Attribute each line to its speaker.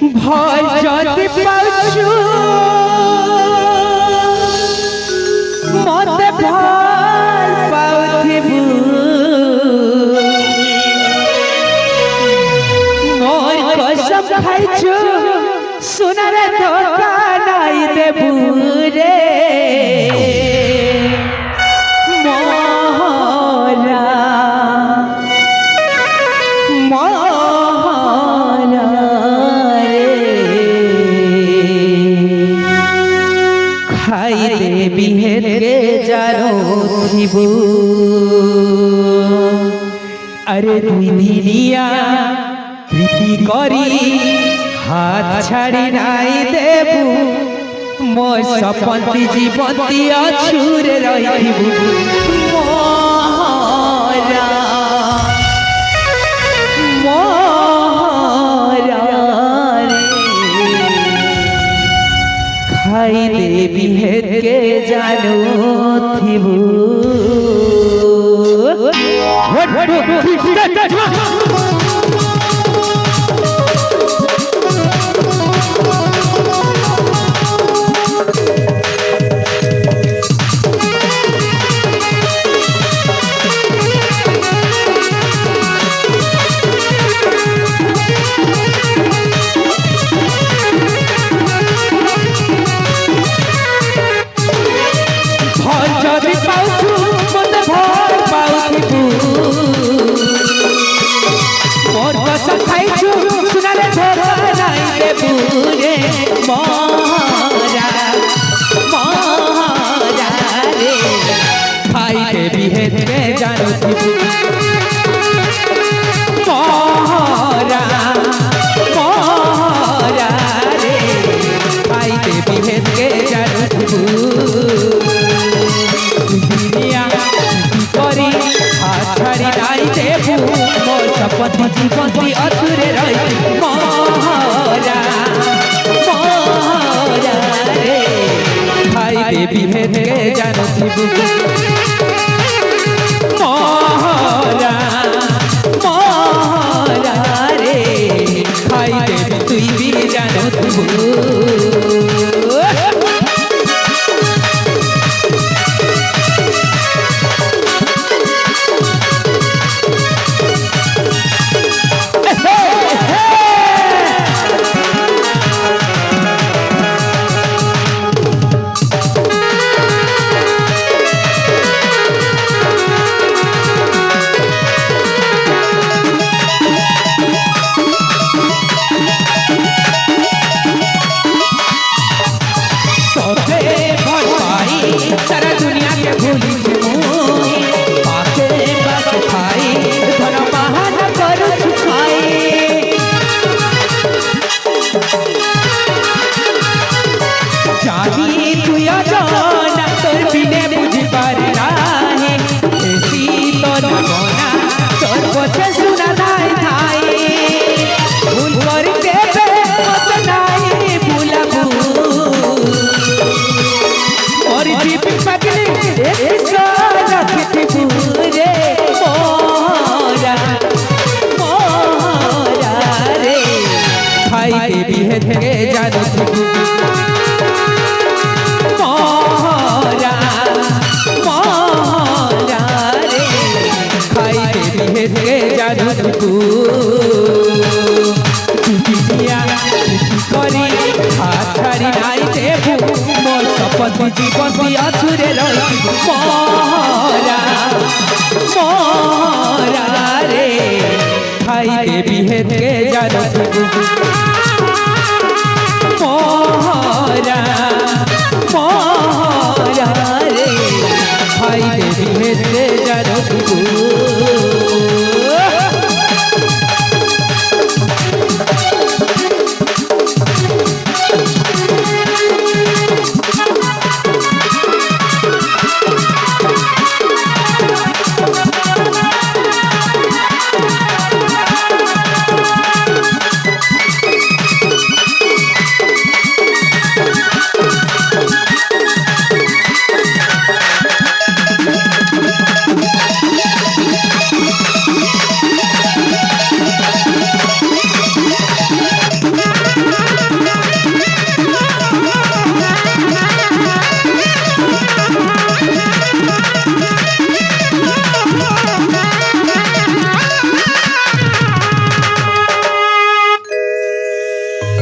Speaker 1: ভয় যদি পাচ্ছু মতে ভাল পাউথিবু মোর কসম খাইছু সোনারে ধোকা নাই দেবু রে अरे दुनिया प्रीति करी हाथ छाड़ी नाई देबू मोर सपंती जीवंती अछुरे रहिबू मोरा मोरा खाई देवी हेत के जानो थिबू जीवंती अधूरे रही मोरा मोरा रे भाई देवी हेत के जानो थिबू मोरा मोरा रे भाई देवी तुई भी जानो थिबू सारा दुनिया के भूली पाके बस खाई धन बहाना कर छुपाई चाही तू जाना तोर बिने बुझ पार नाही ऐसी तो लगना तोर पछे सुना नाई थाई भूल कर देबे मत नाही भूलबू और जीप पगले सारा किती पूरे मोरा मोरा रे भाई देवी हेत के जानो थिबू मोरा मोरा रे भाई देवी हेत के जानो थिबू दुनिया करी हाथ छाड़ी नाई देबू मोर सपंती जीवंती अछुरे रही मोरा मोरा रे भाई देवी हेत के जानो थिबू